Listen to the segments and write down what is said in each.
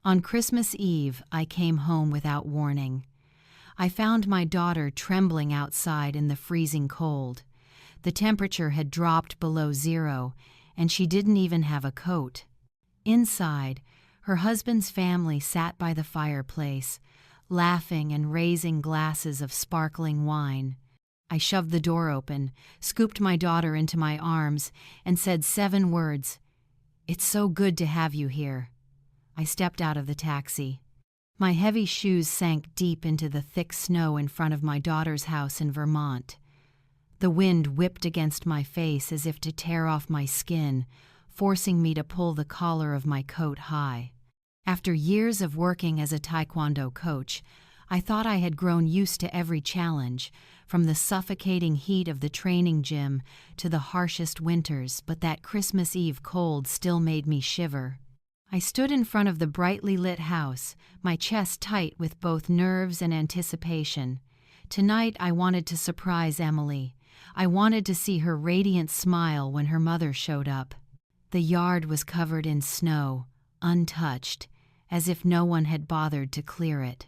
On Christmas Eve, I came home without warning. I found my daughter trembling outside in the freezing cold. The temperature had dropped below zero, and she didn't even have a coat. Inside, her husband's family sat by the fireplace, laughing and raising glasses of sparkling wine. I shoved the door open, scooped my daughter into my arms, and said 7 words. "It's so good to have you here." I stepped out of the taxi. My heavy shoes sank deep into the thick snow in front of my daughter's house in Vermont. The wind whipped against my face as if to tear off my skin, forcing me to pull the collar of my coat high. After years of working as a Taekwondo coach, I thought I had grown used to every challenge, from the suffocating heat of the training gym to the harshest winters, but that Christmas Eve cold still made me shiver. I stood in front of the brightly lit house, my chest tight with both nerves and anticipation. Tonight I wanted to surprise Emily. I wanted to see her radiant smile when her mother showed up. The yard was covered in snow, untouched, as if no one had bothered to clear it.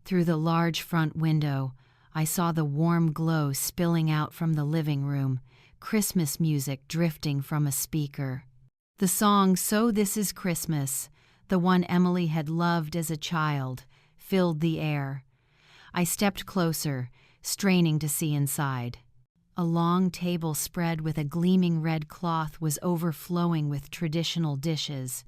Through the large front window, I saw the warm glow spilling out from the living room, Christmas music drifting from a speaker. The song "So This Is Christmas," the one Emily had loved as a child, filled the air. I stepped closer, straining to see inside. A long table spread with a gleaming red cloth was overflowing with traditional dishes.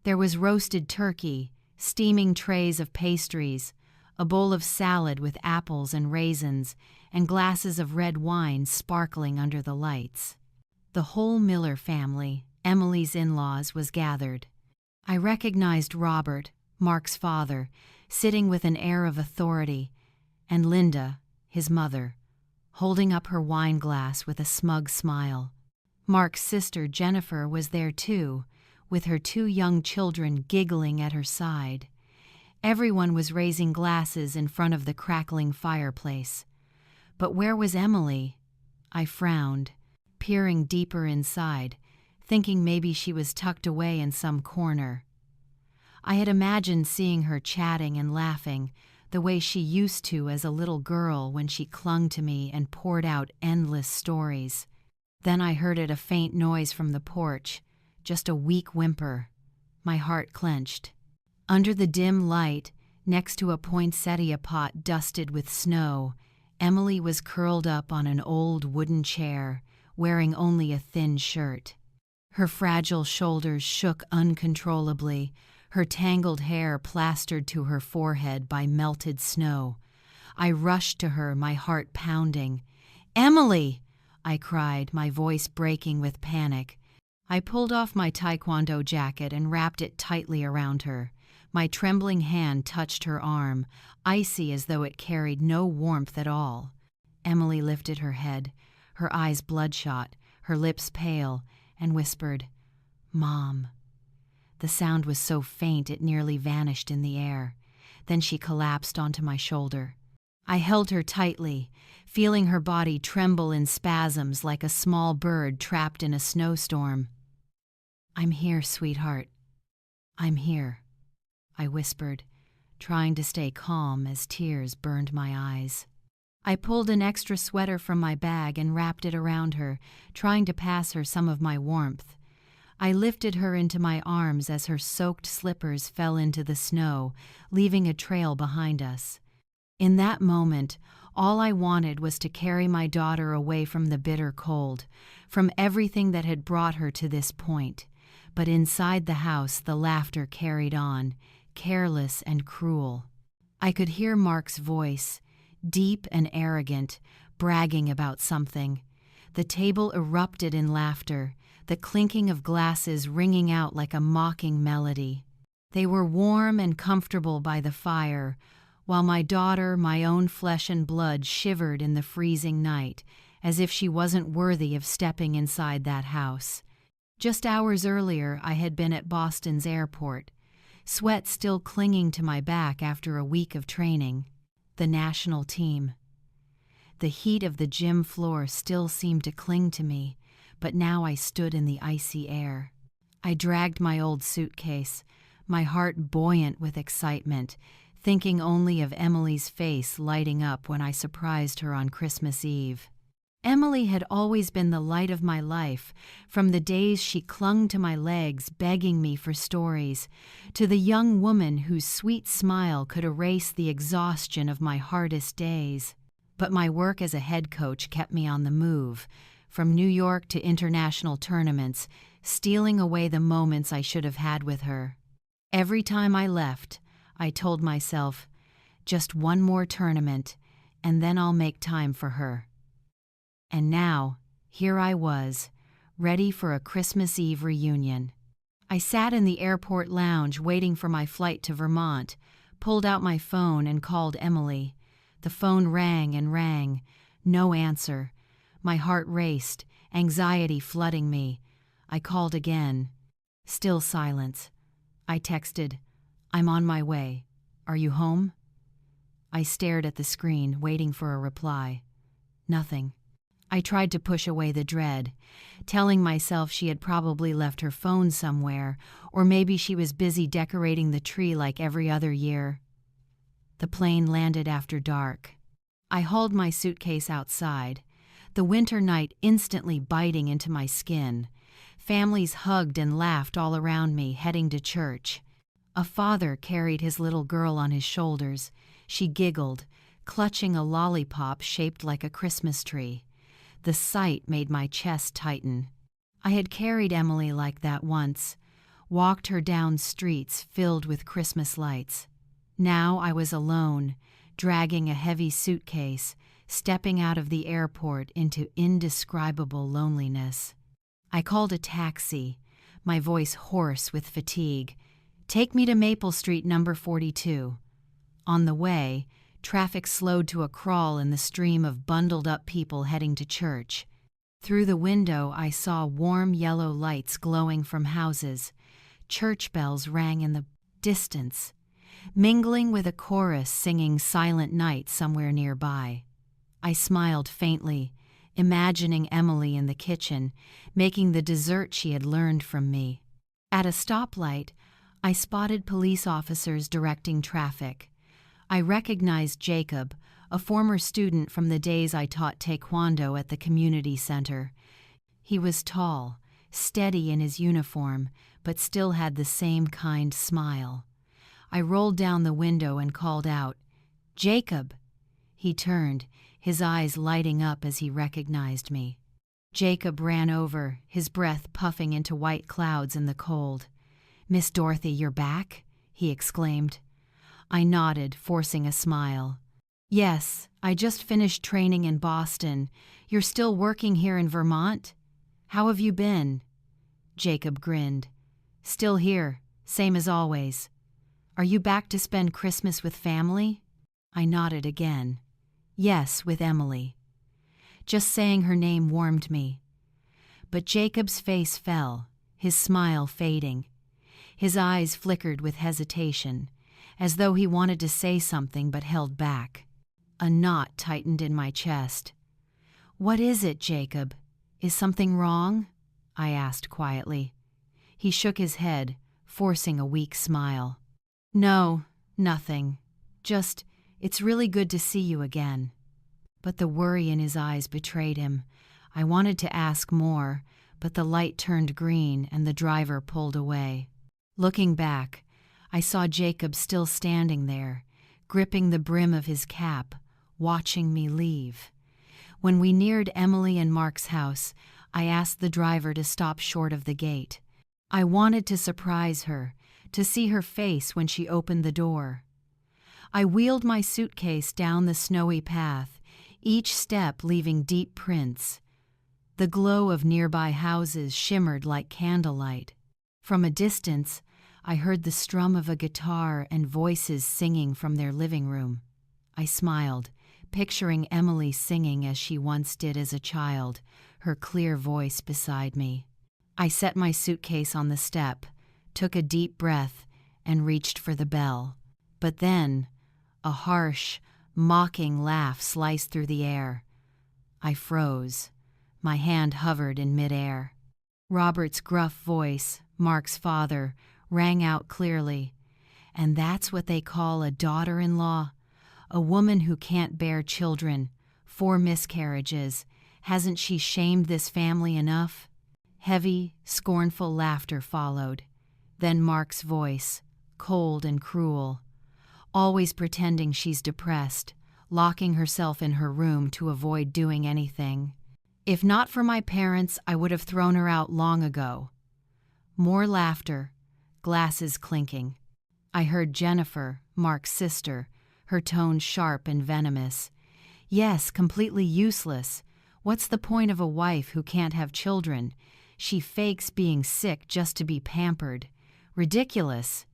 There was roasted turkey, steaming trays of pastries, a bowl of salad with apples and raisins, and glasses of red wine sparkling under the lights. The whole Miller family, Emily's in-laws, was gathered. I recognized Robert, Mark's father, sitting with an air of authority, and Linda, his mother, holding up her wine glass with a smug smile. Mark's sister Jennifer was there too, with her 2 young children giggling at her side. Everyone was raising glasses in front of the crackling fireplace. But where was Emily? I frowned, peering deeper inside, thinking maybe she was tucked away in some corner. I had imagined seeing her chatting and laughing, the way she used to as a little girl when she clung to me and poured out endless stories. Then I heard a faint noise from the porch, just a weak whimper. My heart clenched. Under the dim light, next to a poinsettia pot dusted with snow, Emily was curled up on an old wooden chair, wearing only a thin shirt. Her fragile shoulders shook uncontrollably, her tangled hair plastered to her forehead by melted snow. I rushed to her, my heart pounding. "Emily!" I cried, my voice breaking with panic. I pulled off my Taekwondo jacket and wrapped it tightly around her. My trembling hand touched her arm, icy as though it carried no warmth at all. Emily lifted her head, her eyes bloodshot, her lips pale, and whispered, "Mom." The sound was so faint it nearly vanished in the air. Then she collapsed onto my shoulder. I held her tightly, feeling her body tremble in spasms like a small bird trapped in a snowstorm. "I'm here, sweetheart. I'm here," I whispered, trying to stay calm as tears burned my eyes. I pulled an extra sweater from my bag and wrapped it around her, trying to pass her some of my warmth. I lifted her into my arms as her soaked slippers fell into the snow, leaving a trail behind us. In that moment, all I wanted was to carry my daughter away from the bitter cold, from everything that had brought her to this point. But inside the house, the laughter carried on, careless and cruel. I could hear Mark's voice, deep and arrogant, bragging about something. The table erupted in laughter, the clinking of glasses ringing out like a mocking melody. They were warm and comfortable by the fire, while my daughter, my own flesh and blood, shivered in the freezing night, as if she wasn't worthy of stepping inside that house. Just hours earlier, I had been at Boston's airport, sweat still clinging to my back after a week of training. The national team. The heat of the gym floor still seemed to cling to me, but now I stood in the icy air. I dragged my old suitcase, my heart buoyant with excitement, thinking only of Emily's face lighting up when I surprised her on Christmas Eve. Emily had always been the light of my life, from the days she clung to my legs begging me for stories, to the young woman whose sweet smile could erase the exhaustion of my hardest days. But my work as a head coach kept me on the move, from New York to international tournaments, stealing away the moments I should have had with her. Every time I left, I told myself, just one more tournament, and then I'll make time for her. And now, here I was, ready for a Christmas Eve reunion. I sat in the airport lounge waiting for my flight to Vermont, pulled out my phone and called Emily. The phone rang and rang. No answer. My heart raced, anxiety flooding me. I called again. Still silence. I texted, "I'm on my way. Are you home?" I stared at the screen, waiting for a reply. Nothing. I tried to push away the dread, telling myself she had probably left her phone somewhere, or maybe she was busy decorating the tree like every other year. The plane landed after dark. I hauled my suitcase outside, the winter night instantly biting into my skin. Families hugged and laughed all around me, heading to church. A father carried his little girl on his shoulders. She giggled, clutching a lollipop shaped like a Christmas tree. The sight made my chest tighten. I had carried Emily like that once, walked her down streets filled with Christmas lights. Now I was alone, dragging a heavy suitcase, stepping out of the airport into indescribable loneliness. I called a taxi, my voice hoarse with fatigue. "Take me to Maple Street, number 42. On the way, traffic slowed to a crawl in the stream of bundled-up people heading to church. Through the window, I saw warm yellow lights glowing from houses. Church bells rang in the distance, mingling with a chorus singing Silent Night somewhere nearby. I smiled faintly, imagining Emily in the kitchen, making the dessert she had learned from me. At a stoplight, I spotted police officers directing traffic. I recognized Jacob, a former student from the days I taught taekwondo at the community center. He was tall, steady in his uniform, but still had the same kind smile. I rolled down the window and called out, "Jacob!" He turned, his eyes lighting up as he recognized me. Jacob ran over, his breath puffing into white clouds in the cold. "Miss Dorothy, you're back?" he exclaimed. I nodded, forcing a smile. "Yes, I just finished training in Boston. You're still working here in Vermont? How have you been?" Jacob grinned. "Still here, same as always. Are you back to spend Christmas with family?" I nodded again. "Yes, with Emily." Just saying her name warmed me. But Jacob's face fell, his smile fading. His eyes flickered with hesitation, as though he wanted to say something but held back. A knot tightened in my chest. "What is it, Jacob? Is something wrong?" I asked quietly. He shook his head, forcing a weak smile. "No, nothing. Just, it's really good to see you again." But the worry in his eyes betrayed him. I wanted to ask more, but the light turned green and the driver pulled away. Looking back, I saw Jacob still standing there, gripping the brim of his cap, watching me leave. When we neared Emily and Mark's house, I asked the driver to stop short of the gate. I wanted to surprise her, to see her face when she opened the door. I wheeled my suitcase down the snowy path, each step leaving deep prints. The glow of nearby houses shimmered like candlelight. From a distance, I heard the strum of a guitar and voices singing from their living room. I smiled, picturing Emily singing as she once did as a child, her clear voice beside me. I set my suitcase on the step, took a deep breath, and reached for the bell. But then, a harsh, mocking laugh sliced through the air. I froze. My hand hovered in midair. Robert's gruff voice, Mark's father, rang out clearly. "And that's what they call a daughter-in-law? A woman who can't bear children, 4 miscarriages. Hasn't she shamed this family enough?" Heavy, scornful laughter followed. Then Mark's voice, cold and cruel. "Always pretending she's depressed, locking herself in her room to avoid doing anything. If not for my parents, I would have thrown her out long ago." More laughter, glasses clinking. I heard Jennifer, Mark's sister, her tone sharp and venomous. "Yes, completely useless. What's the point of a wife who can't have children? She fakes being sick just to be pampered. Ridiculous."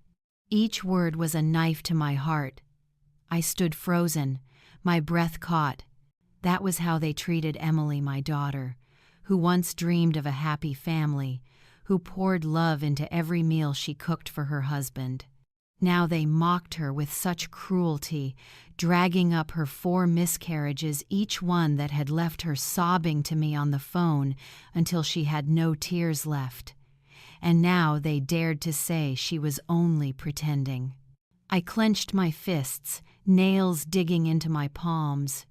Each word was a knife to my heart. I stood frozen, my breath caught. That was how they treated Emily, my daughter, who once dreamed of a happy family, who poured love into every meal she cooked for her husband. Now they mocked her with such cruelty, dragging up her 4 miscarriages, each one that had left her sobbing to me on the phone until she had no tears left. And now they dared to say she was only pretending. I clenched my fists, nails digging into my palms.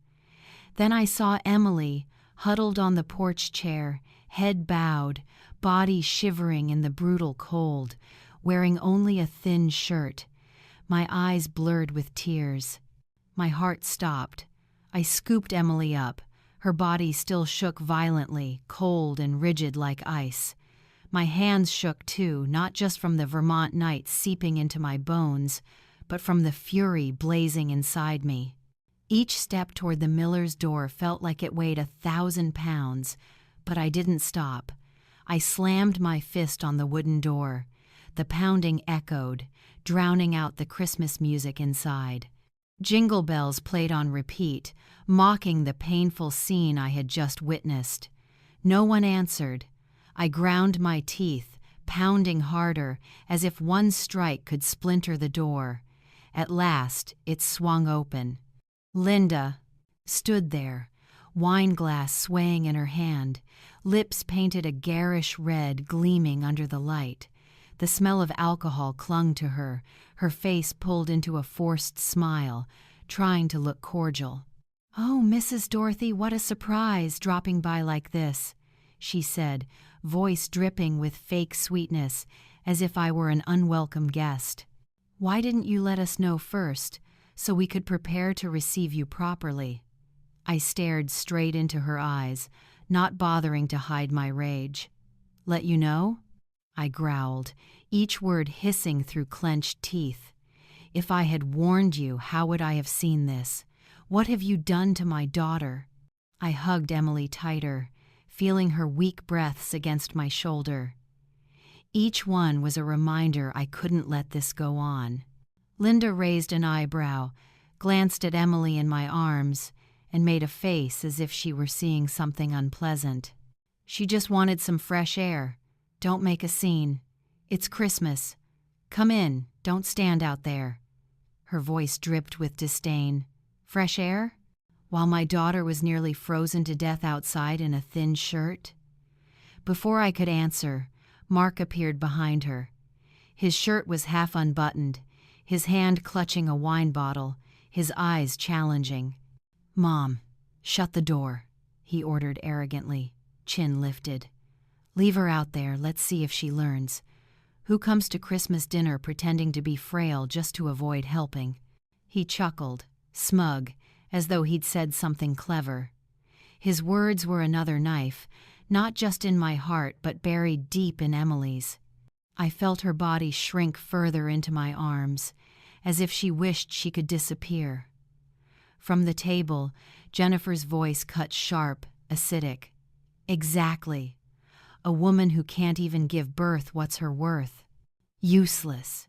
Then I saw Emily, huddled on the porch chair, head bowed, body shivering in the brutal cold, wearing only a thin shirt. My eyes blurred with tears. My heart stopped. I scooped Emily up. Her body still shook violently, cold and rigid like ice. My hands shook too, not just from the Vermont night seeping into my bones, but from the fury blazing inside me. Each step toward the miller's door felt like it weighed 1,000 pounds, but I didn't stop. I slammed my fist on the wooden door. The pounding echoed, drowning out the Christmas music inside. Jingle bells played on repeat, mocking the painful scene I had just witnessed. No one answered. I ground my teeth, pounding harder, as if one strike could splinter the door. At last, it swung open. Linda stood there, wine glass swaying in her hand, lips painted a garish red gleaming under the light. The smell of alcohol clung to her, her face pulled into a forced smile, trying to look cordial. "Oh, Mrs. Dorothy, what a surprise, dropping by like this," she said, voice dripping with fake sweetness, as if I were an unwelcome guest. "Why didn't you let us know first, so we could prepare to receive you properly?" I stared straight into her eyes, not bothering to hide my rage. "Let you know?" I growled, each word hissing through clenched teeth. "If I had warned you, how would I have seen this? What have you done to my daughter?" I hugged Emily tighter, feeling her weak breaths against my shoulder. Each one was a reminder I couldn't let this go on. Linda raised an eyebrow, glanced at Emily in my arms, and made a face as if she were seeing something unpleasant. "She just wanted some fresh air. Don't make a scene. It's Christmas. Come in, don't stand out there." Her voice dripped with disdain. "Fresh air? While my daughter was nearly frozen to death outside in a thin shirt?" Before I could answer, Mark appeared behind her. His shirt was half unbuttoned, his hand clutching a wine bottle, his eyes challenging. "Mom, shut the door," he ordered arrogantly, chin lifted. "Leave her out there, let's see if she learns. Who comes to Christmas dinner pretending to be frail just to avoid helping?" He chuckled, smug, as though he'd said something clever. His words were another knife, not just in my heart but buried deep in Emily's. I felt her body shrink further into my arms, as if she wished she could disappear. From the table, Jennifer's voice cut sharp, acidic. "Exactly. A woman who can't even give birth, what's her worth? Useless."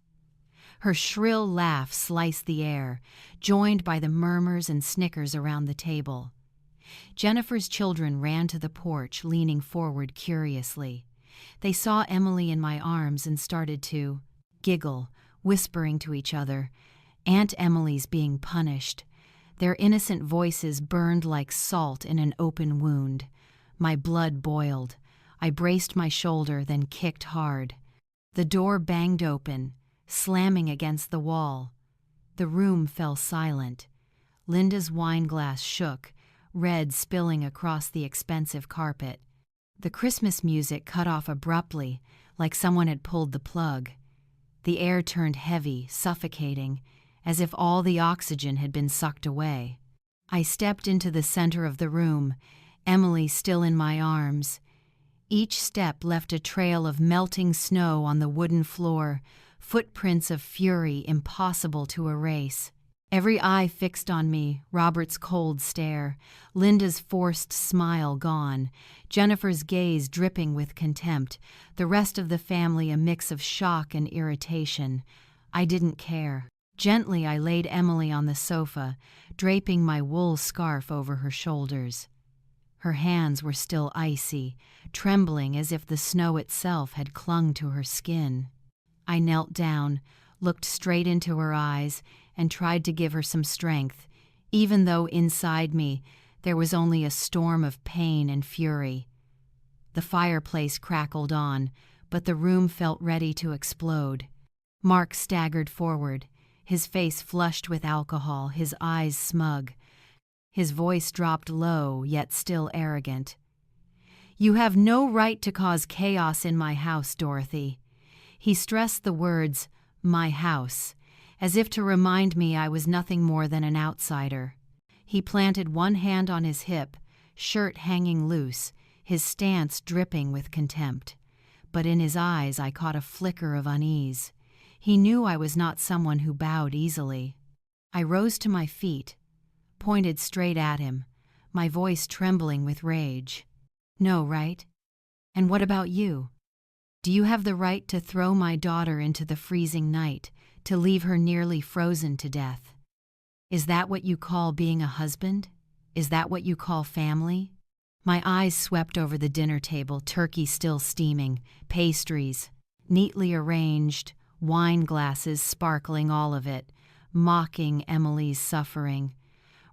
Her shrill laugh sliced the air, joined by the murmurs and snickers around the table. Jennifer's children ran to the porch, leaning forward curiously. They saw Emily in my arms and started to giggle, whispering to each other, "Aunt Emily's being punished." Their innocent voices burned like salt in an open wound. My blood boiled. I braced my shoulder, then kicked hard. The door banged open, slamming against the wall. The room fell silent. Linda's wine glass shook, red spilling across the expensive carpet. The Christmas music cut off abruptly, like someone had pulled the plug. The air turned heavy, suffocating, as if all the oxygen had been sucked away. I stepped into the center of the room, Emily still in my arms. Each step left a trail of melting snow on the wooden floor, footprints of fury impossible to erase. Every eye fixed on me, Robert's cold stare, Linda's forced smile gone, Jennifer's gaze dripping with contempt, the rest of the family a mix of shock and irritation. I didn't care. Gently I laid Emily on the sofa, draping my wool scarf over her shoulders. Her hands were still icy, trembling as if the snow itself had clung to her skin. I knelt down, looked straight into her eyes, and tried to give her some strength, even though inside me there was only a storm of pain and fury. The fireplace crackled on, but the room felt ready to explode. Mark staggered forward, his face flushed with alcohol, his eyes smug. His voice dropped low, yet still arrogant. "You have no right to cause chaos in my house, Dorothy." He stressed the words, "my house," as if to remind me I was nothing more than an outsider. He planted one hand on his hip, shirt hanging loose, his stance dripping with contempt. But in his eyes I caught a flicker of unease. He knew I was not someone who bowed easily. I rose to my feet, pointed straight at him, my voice trembling with rage. "No, right? And what about you? Do you have the right to throw my daughter into the freezing night, to leave her nearly frozen to death? Is that what you call being a husband? Is that what you call family?" My eyes swept over the dinner table, turkey still steaming, pastries, neatly arranged, wine glasses sparkling all of it, mocking Emily's suffering.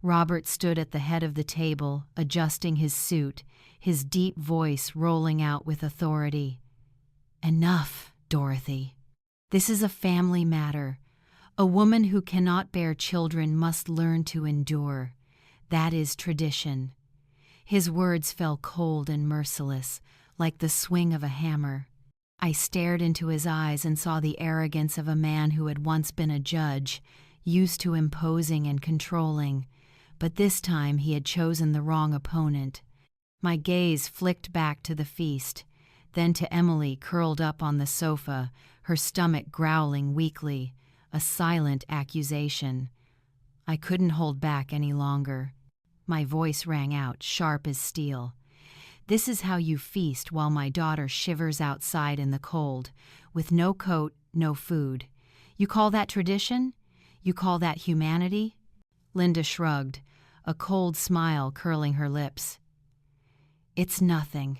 Robert stood at the head of the table, adjusting his suit, his deep voice rolling out with authority. "Enough, Dorothy. This is a family matter. A woman who cannot bear children must learn to endure. That is tradition." His words fell cold and merciless, like the swing of a hammer. I stared into his eyes and saw the arrogance of a man who had once been a judge, used to imposing and controlling. But this time he had chosen the wrong opponent. My gaze flicked back to the feast, then to Emily curled up on the sofa, her stomach growling weakly, a silent accusation. I couldn't hold back any longer. My voice rang out, sharp as steel. "This is how you feast while my daughter shivers outside in the cold, with no coat, no food. You call that tradition? You call that humanity?" Linda shrugged, a cold smile curling her lips. "It's nothing.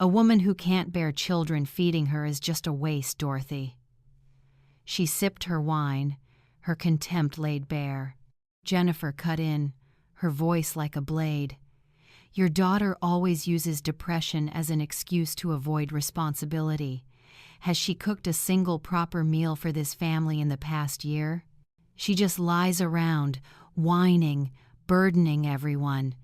A woman who can't bear children feeding her is just a waste, Dorothy." She sipped her wine, her contempt laid bare. Jennifer cut in, her voice like a blade. "Your daughter always uses depression as an excuse to avoid responsibility. Has she cooked a single proper meal for this family in the past year? She just lies around, whining, burdening everyone."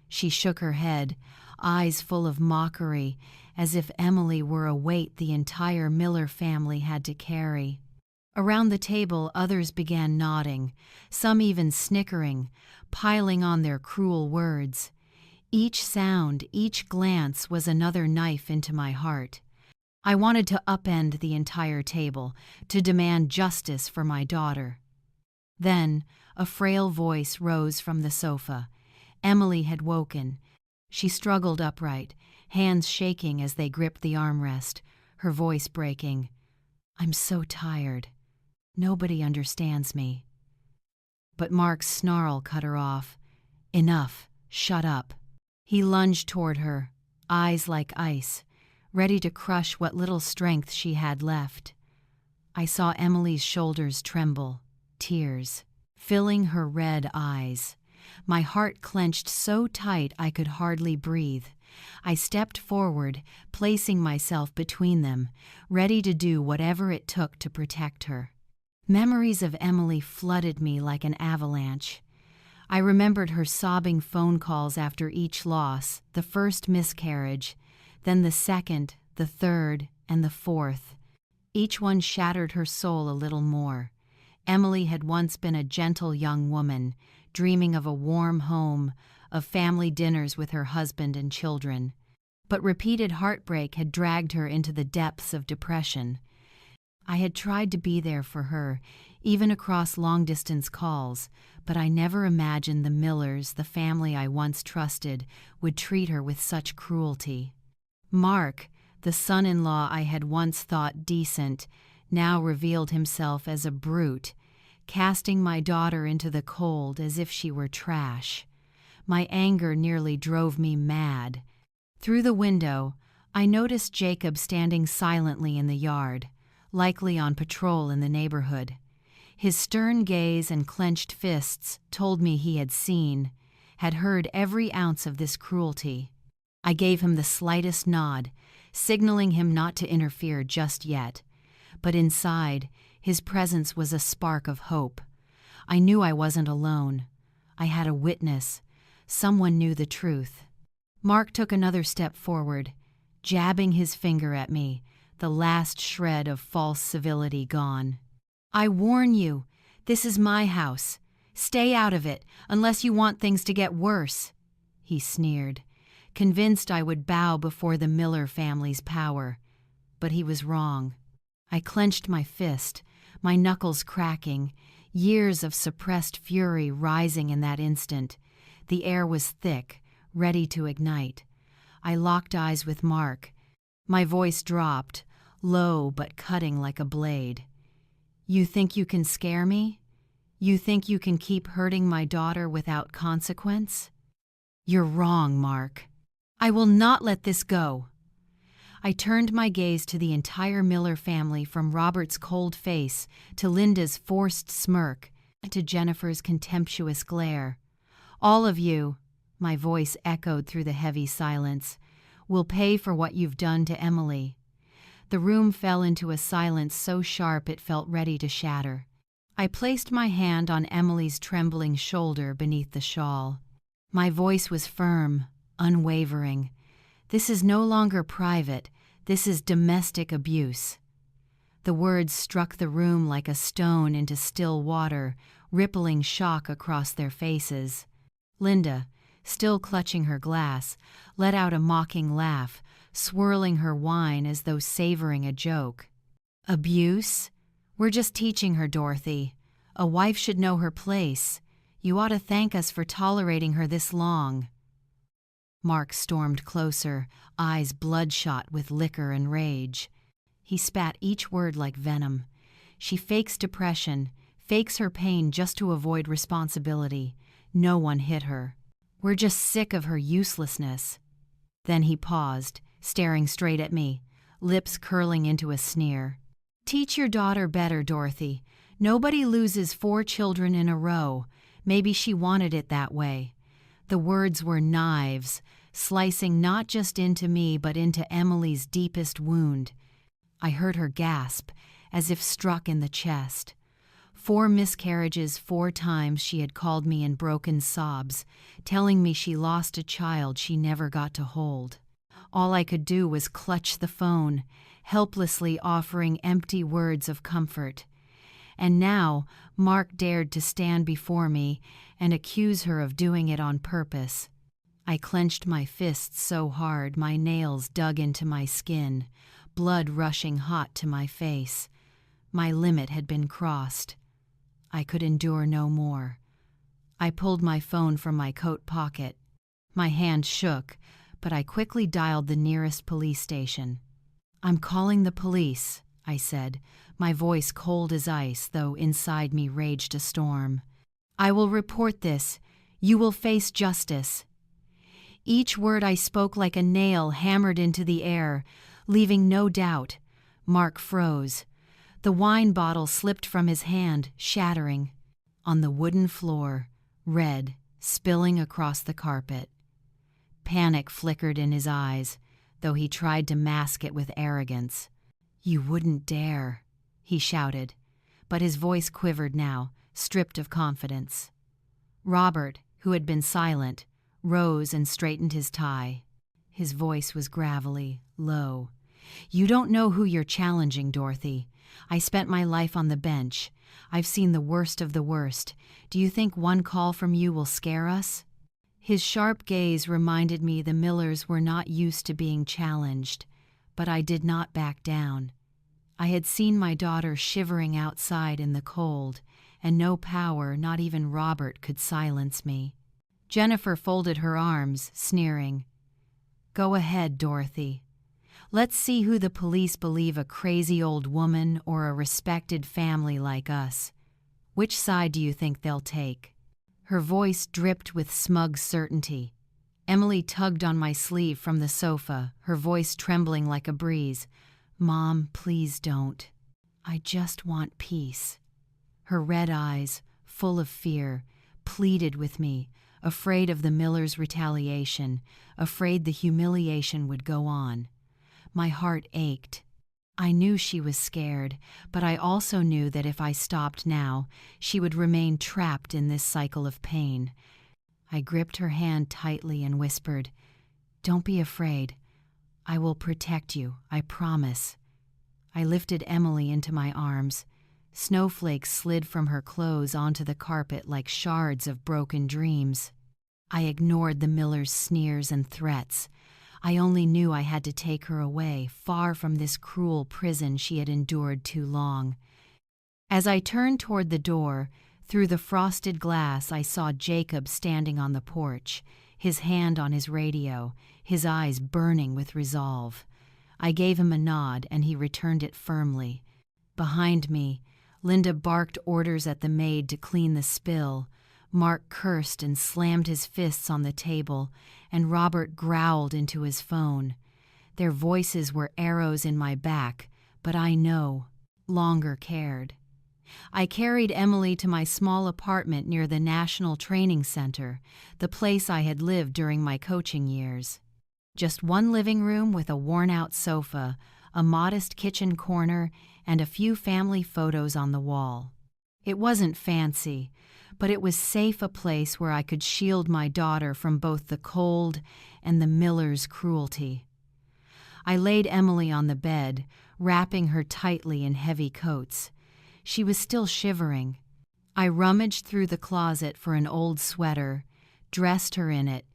She shook her head, eyes full of mockery, as if Emily were a weight the entire Miller family had to carry. Around the table others began nodding, some even snickering, piling on their cruel words. Each sound, each glance was another knife into my heart. I wanted to upend the entire table, to demand justice for my daughter. Then a frail voice rose from the sofa. Emily had woken. She struggled upright, hands shaking as they gripped the armrest, her voice breaking. "I'm so tired. Nobody understands me." But Mark's snarl cut her off. "Enough. Shut up." He lunged toward her, eyes like ice, ready to crush what little strength she had left. I saw Emily's shoulders tremble, tears filling her red eyes. My heart clenched so tight I could hardly breathe. I stepped forward, placing myself between them, ready to do whatever it took to protect her. Memories of Emily flooded me like an avalanche. I remembered her sobbing phone calls after each loss, the first miscarriage, then the second, the third, and the fourth. Each one shattered her soul a little more. Emily had once been a gentle young woman, dreaming of a warm home, of family dinners with her husband and children. But repeated heartbreak had dragged her into the depths of depression. I had tried to be there for her, even across long-distance calls, but I never imagined the Millers, the family I once trusted, would treat her with such cruelty. Mark, the son-in-law I had once thought decent, now revealed himself as a brute, casting my daughter into the cold as if she were trash. My anger nearly drove me mad. Through the window, I noticed Jacob standing silently in the yard, likely on patrol in the neighborhood. His stern gaze and clenched fists told me he had seen, had heard every ounce of this cruelty. I gave him the slightest nod, signaling him not to interfere just yet. But inside, his presence was a spark of hope. I knew I wasn't alone. I had a witness. Someone knew the truth. Mark took another step forward, jabbing his finger at me, the last shred of false civility gone. "I warn you, this is my house. Stay out of it, unless you want things to get worse," he sneered, convinced I would bow before the Miller family's power. But he was wrong. I clenched my fist, my knuckles cracking, years of suppressed fury rising in that instant. The air was thick, ready to ignite. I locked eyes with Mark. My voice dropped, low but cutting like a blade. "You think you can scare me? You think you can keep hurting my daughter without consequence? You're wrong, Mark. I will not let this go." I turned my gaze to the entire Miller family, from Robert's cold face to Linda's forced smirk to Jennifer's contemptuous glare. "All of you," my voice echoed through the heavy silence, "will pay for what you've done to Emily." The room fell into a silence so sharp it felt ready to shatter. I placed my hand on Emily's trembling shoulder beneath the shawl. My voice was firm, unwavering. "This is no longer private. This is domestic abuse." The words struck the room like a stone into still water, rippling shock across their faces. Linda, still clutching her glass, let out a mocking laugh, swirling her wine as though savoring a joke. "Abuse? We're just teaching her, Dorothy. A wife should know her place. You ought to thank us for tolerating her this long." Mark stormed closer, eyes bloodshot with liquor and rage. He spat each word like venom. "She fakes depression, fakes her pain just to avoid responsibility. No one hit her. We're just sick of her uselessness." Then he paused, staring straight at me, lips curling into a sneer. "Teach your daughter better, Dorothy. Nobody loses 4 children in a row. Maybe she wanted it that way." The words were knives, slicing not just into me but into Emily's deepest wound. I heard her gasp, as if struck in the chest. 4 miscarriages, 4 times she had called me in broken sobs, telling me she lost a child she never got to hold. All I could do was clutch the phone, helplessly offering empty words of comfort. And now Mark dared to stand before me and accuse her of doing it on purpose. I clenched my fists so hard my nails dug into my skin, blood rushing hot to my face. My limit had been crossed. I could endure no more. I pulled my phone from my coat pocket. My hand shook, but I quickly dialed the nearest police station. "I'm calling the police," I said, my voice cold as ice, though inside me raged a storm. "I will report this. You will face justice." Each word I spoke like a nail hammered into the air, leaving no doubt. Mark froze. The wine bottle slipped from his hand, shattering. On the wooden floor, red, spilling across the carpet. Panic flickered in his eyes, though he tried to mask it with arrogance. "You wouldn't dare," he shouted, but his voice quivered now, stripped of confidence. Robert, who had been silent, rose and straightened his tie. His voice was gravelly, low. "You don't know who you're challenging, Dorothy. I spent my life on the bench. I've seen the worst of the worst. Do you think one call from you will scare us?" His sharp gaze reminded me the Millers were not used to being challenged, but I did not back down. I had seen my daughter shivering outside in the cold, and no power, not even Robert, could silence me. Jennifer folded her arms, sneering. "Go ahead, Dorothy. Let's see who the police believe, a crazy old woman or a respected family like us. Which side do you think they'll take?" Her voice dripped with smug certainty. Emily tugged on my sleeve from the sofa, her voice trembling like a breeze. "Mom, please don't. I just want peace." Her red eyes, full of fear, pleaded with me, afraid of the Millers' retaliation, afraid the humiliation would go on. My heart ached. I knew she was scared, but I also knew that if I stopped now, she would remain trapped in this cycle of pain. I gripped her hand tightly and whispered, "Don't be afraid. I will protect you, I promise." I lifted Emily into my arms. Snowflakes slid from her clothes onto the carpet like shards of broken dreams. I ignored the Millers' sneers and threats. I only knew I had to take her away, far from this cruel prison she had endured too long. As I turned toward the door, through the frosted glass I saw Jacob standing on the porch, his hand on his radio, his eyes burning with resolve. I gave him a nod, and he returned it firmly. Behind me, Linda barked orders at the maid to clean the spill. Mark cursed and slammed his fists on the table, and Robert growled into his phone. Their voices were arrows in my back, but I no longer cared. I carried Emily to my small apartment near the National Training Center, the place I had lived during my coaching years. Just one living room with a worn-out sofa, a modest kitchen corner, and a few family photos on the wall. It wasn't fancy, but it was safe, a place where I could shield my daughter from both the cold and the Millers' cruelty. I laid Emily on the bed, wrapping her tightly in heavy coats. She was still shivering. I rummaged through the closet for an old sweater, dressed her in it,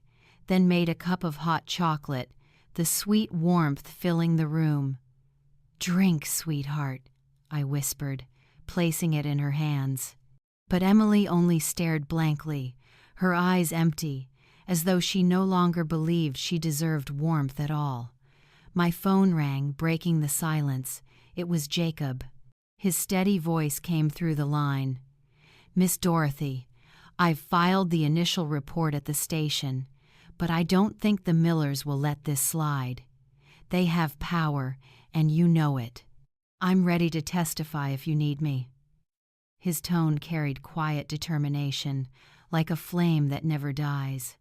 then made a cup of hot chocolate, the sweet warmth filling the room. "Drink, sweetheart," I whispered, placing it in her hands. But Emily only stared blankly, her eyes empty, as though she no longer believed she deserved warmth at all. My phone rang, breaking the silence. It was Jacob. His steady voice came through the line. "Miss Dorothy, I've filed the initial report at the station, but I don't think the Millers will let this slide. They have power, and you know it. I'm ready to testify if you need me." His tone carried quiet determination, like a flame that never dies.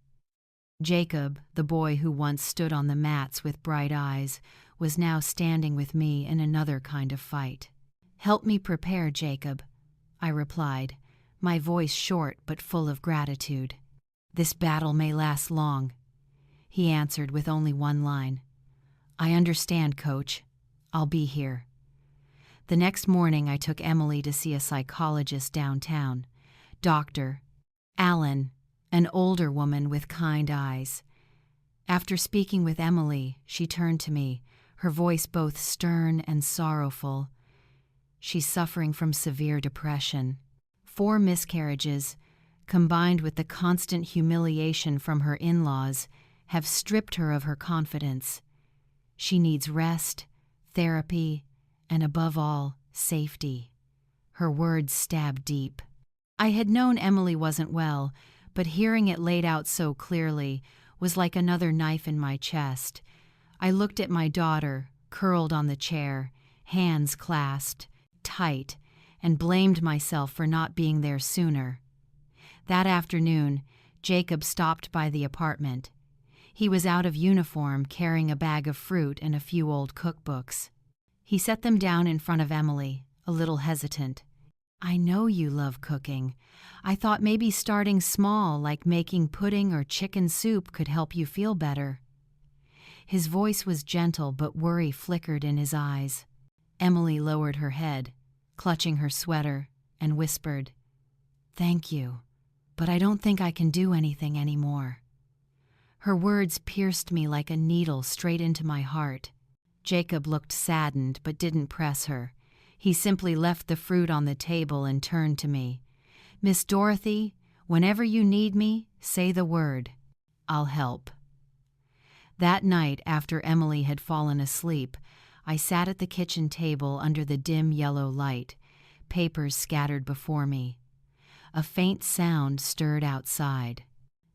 Jacob, the boy who once stood on the mats with bright eyes, was now standing with me in another kind of fight. "Help me prepare, Jacob," I replied, my voice short but full of gratitude. "This battle may last long," he answered with only one line. "I understand, Coach. I'll be here." The next morning I took Emily to see a psychologist downtown. Dr. Allen, an older woman with kind eyes. After speaking with Emily, she turned to me, her voice both stern and sorrowful. "She's suffering from severe depression. 4 miscarriages, combined with the constant humiliation from her in-laws, have stripped her of her confidence. She needs rest, therapy, and above all, safety." Her words stabbed deep. I had known Emily wasn't well, but hearing it laid out so clearly was like another knife in my chest. I looked at my daughter, curled on the chair, hands clasped, tight, and blamed myself for not being there sooner. That afternoon, Jacob stopped by the apartment. He was out of uniform, carrying a bag of fruit and a few old cookbooks. He set them down in front of Emily, a little hesitant. "I know you love cooking. I thought maybe starting small, like making pudding or chicken soup, could help you feel better." His voice was gentle, but worry flickered in his eyes. Emily lowered her head, clutching her sweater, and whispered, "Thank you, but I don't think I can do anything anymore." Her words pierced me like a needle straight into my heart. Jacob looked saddened but didn't press her. He simply left the fruit on the table and turned to me. "Miss Dorothy, whenever you need me, say the word. I'll help." That night, after Emily had fallen asleep, I sat at the kitchen table under the dim yellow light, papers scattered before me. A faint sound stirred outside.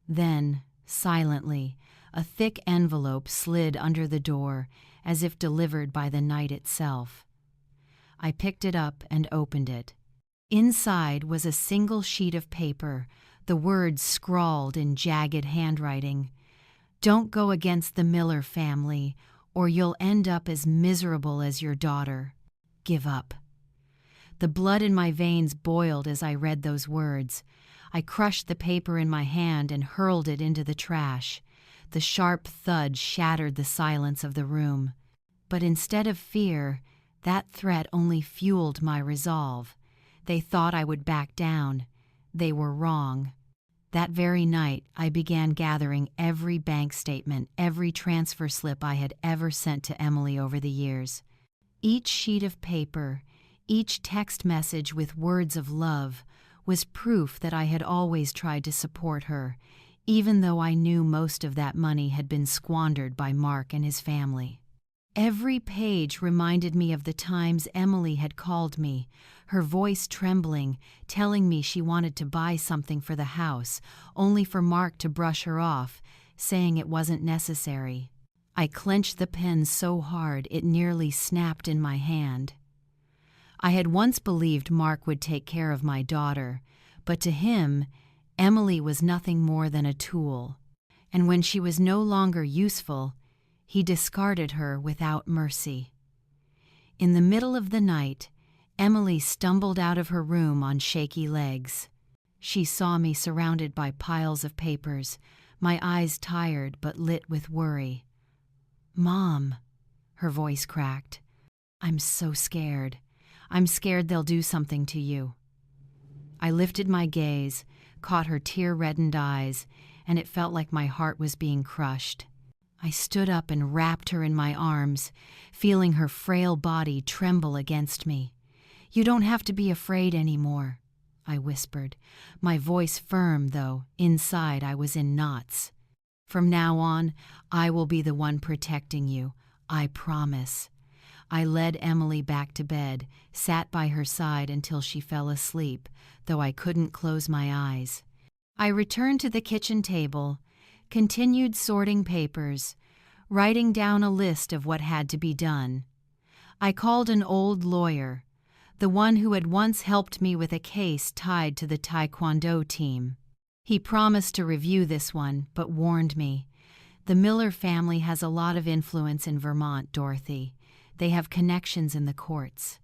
Then, silently, a thick envelope slid under the door, as if delivered by the night itself. I picked it up and opened it. Inside was a single sheet of paper, the words scrawled in jagged handwriting. "Don't go against the Miller family, or you'll end up as miserable as your daughter. Give up." The blood in my veins boiled as I read those words. I crushed the paper in my hand and hurled it into the trash. The sharp thud shattered the silence of the room. But instead of fear, that threat only fueled my resolve. They thought I would back down. They were wrong. That very night, I began gathering every bank statement, every transfer slip I had ever sent to Emily over the years. Each sheet of paper, each text message with words of love, was proof that I had always tried to support her, even though I knew most of that money had been squandered by Mark and his family. Every page reminded me of the times Emily had called me, her voice trembling, telling me she wanted to buy something for the house, only for Mark to brush her off, saying it wasn't necessary. I clenched the pen so hard it nearly snapped in my hand. I had once believed Mark would take care of my daughter, but to him, Emily was nothing more than a tool. And when she was no longer useful, he discarded her without mercy. In the middle of the night, Emily stumbled out of her room on shaky legs. She saw me surrounded by piles of papers, my eyes tired but lit with worry. "Mom," her voice cracked, "I'm so scared. I'm scared they'll do something to you." I lifted my gaze, caught her tear-reddened eyes, and it felt like my heart was being crushed. I stood up and wrapped her in my arms, feeling her frail body tremble against me. "You don't have to be afraid anymore," I whispered, my voice firm, though inside I was in knots. "From now on, I will be the one protecting you, I promise." I led Emily back to bed, sat by her side until she fell asleep, though I couldn't close my eyes. I returned to the kitchen table, continued sorting papers, writing down a list of what had to be done. I called an old lawyer, the one who had once helped me with a case tied to the Taekwondo team. He promised to review this one, but warned me. "The Miller family has a lot of influence in Vermont, Dorothy. They have connections in the courts.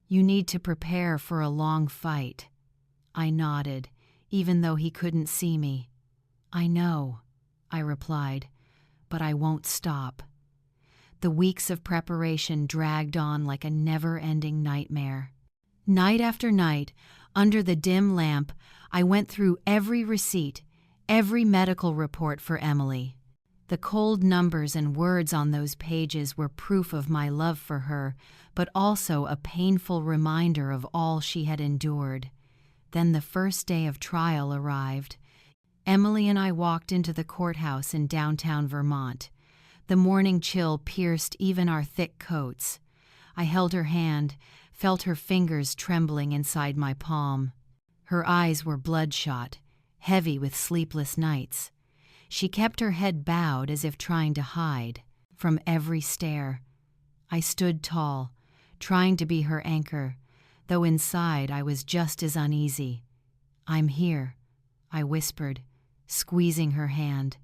You need to prepare for a long fight." I nodded, even though he couldn't see me. "I know," I replied, "but I won't stop." The weeks of preparation dragged on like a never-ending nightmare. Night after night, under the dim lamp, I went through every receipt, every medical report for Emily. The cold numbers and words on those pages were proof of my love for her, but also a painful reminder of all she had endured. Then the first day of trial arrived. Emily and I walked into the courthouse in downtown Vermont. The morning chill pierced even our thick coats. I held her hand, felt her fingers trembling inside my palm. Her eyes were bloodshot, heavy with sleepless nights. She kept her head bowed as if trying to hide from every stare. I stood tall, trying to be her anchor, though inside I was just as uneasy. "I'm here," I whispered, squeezing her hand.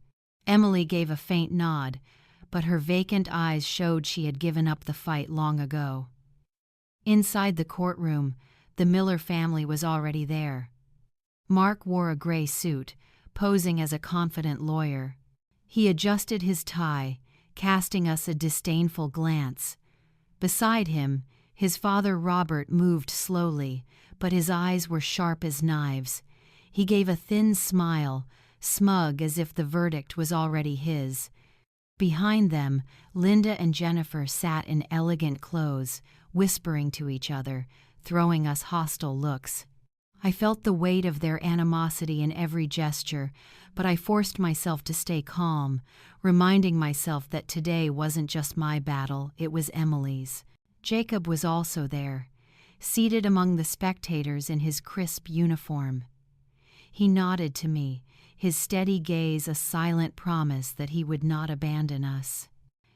Emily gave a faint nod, but her vacant eyes showed she had given up the fight long ago. Inside the courtroom, the Miller family was already there. Mark wore a gray suit, posing as a confident lawyer. He adjusted his tie, casting us a disdainful glance. Beside him, his father Robert moved slowly, but his eyes were sharp as knives. He gave a thin smile, smug as if the verdict was already his. Behind them, Linda and Jennifer sat in elegant clothes, whispering to each other, throwing us hostile looks. I felt the weight of their animosity in every gesture, but I forced myself to stay calm, reminding myself that today wasn't just my battle, it was Emily's. Jacob was also there, seated among the spectators in his crisp uniform. He nodded to me, his steady gaze a silent promise that he would not abandon us.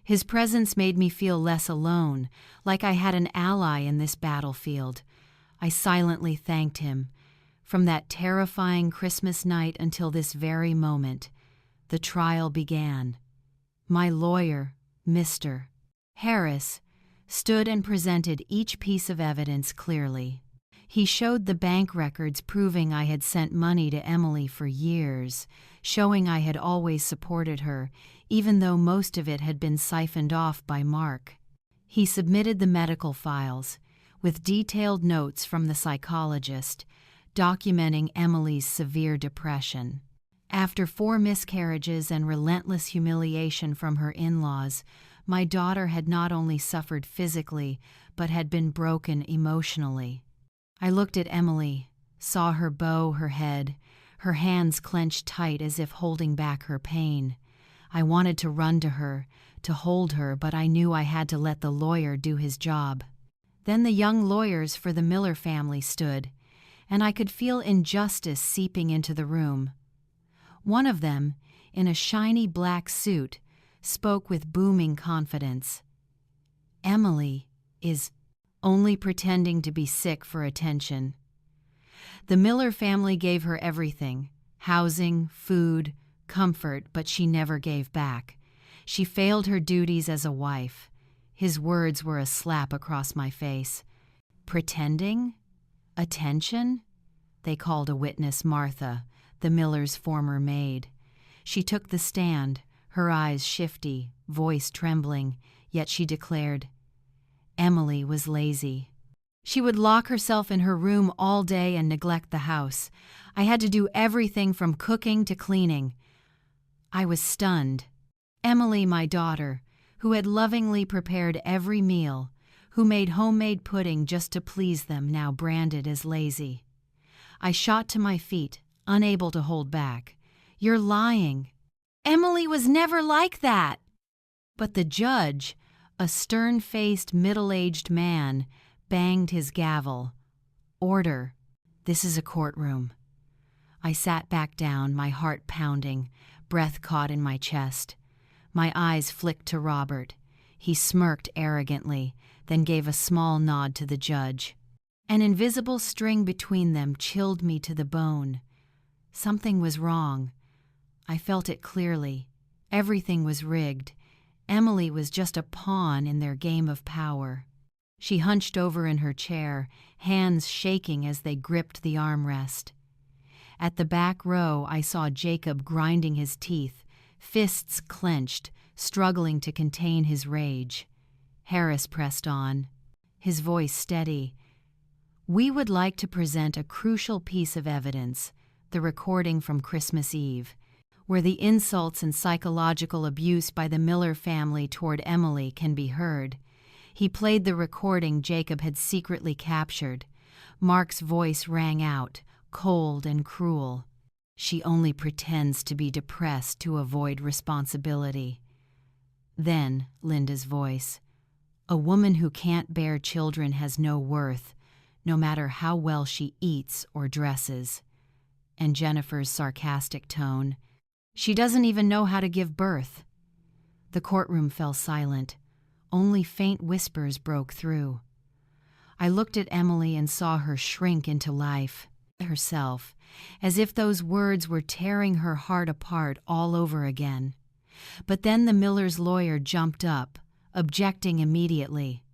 His presence made me feel less alone, like I had an ally in this battlefield. I silently thanked him. From that terrifying Christmas night until this very moment, the trial began. My lawyer, Mr. Harris, stood and presented each piece of evidence clearly. He showed the bank records proving I had sent money to Emily for years, showing I had always supported her, even though most of it had been siphoned off by Mark. He submitted the medical files, with detailed notes from the psychologist, documenting Emily's severe depression. After 4 miscarriages and relentless humiliation from her in-laws, my daughter had not only suffered physically, but had been broken emotionally. I looked at Emily, saw her bow her head, her hands clenched tight as if holding back her pain. I wanted to run to her, to hold her, but I knew I had to let the lawyer do his job. Then the young lawyers for the Miller family stood, and I could feel injustice seeping into the room. One of them, in a shiny black suit, spoke with booming confidence. Emily is only pretending to be sick for attention. The Miller family gave her everything, housing, food, comfort, but she never gave back. She failed her duties as a wife. His words were a slap across my face. Pretending? Attention? They called a witness Martha, the Miller's former maid. She took the stand, her eyes shifty, voice trembling, yet she declared, Emily was lazy. She would lock herself in her room all day and neglect the house. I had to do everything from cooking to cleaning. I was stunned. Emily, my daughter, who had lovingly prepared every meal, who made homemade pudding just to please them, now branded as lazy. I shot to my feet, unable to hold back. You're lying. Emily was never like that. But the judge, a stern-faced, middle-aged man, banged his gavel. Order. This is a courtroom. I sat back down, my heart pounding, breath caught in my chest. My eyes flicked to Robert. He smirked arrogantly, then gave a small nod to the judge. An invisible string between them chilled me to the bone. Something was wrong. I felt it clearly. Everything was rigged. Emily was just a pawn in their game of power. She hunched over in her chair, hands shaking as they gripped the armrest. At the back row, I saw Jacob grinding his teeth, fists clenched, struggling to contain his rage. Harris pressed on, his voice steady. We would like to present a crucial piece of evidence, the recording from Christmas Eve, where the insults and psychological abuse by the Miller family toward Emily can be heard. He played the recording Jacob had secretly captured. Mark's voice rang out, cold and cruel. She only pretends to be depressed to avoid responsibility. Then, Linda's voice. A woman who can't bear children has no worth, no matter how well she eats or dresses. And Jennifer's sarcastic tone. She doesn't even know how to give birth. The courtroom fell silent. Only faint whispers broke through. I looked at Emily and saw her shrink into life, herself, as if those words were tearing her heart apart all over again. But then the miller's lawyer jumped up, objecting immediately.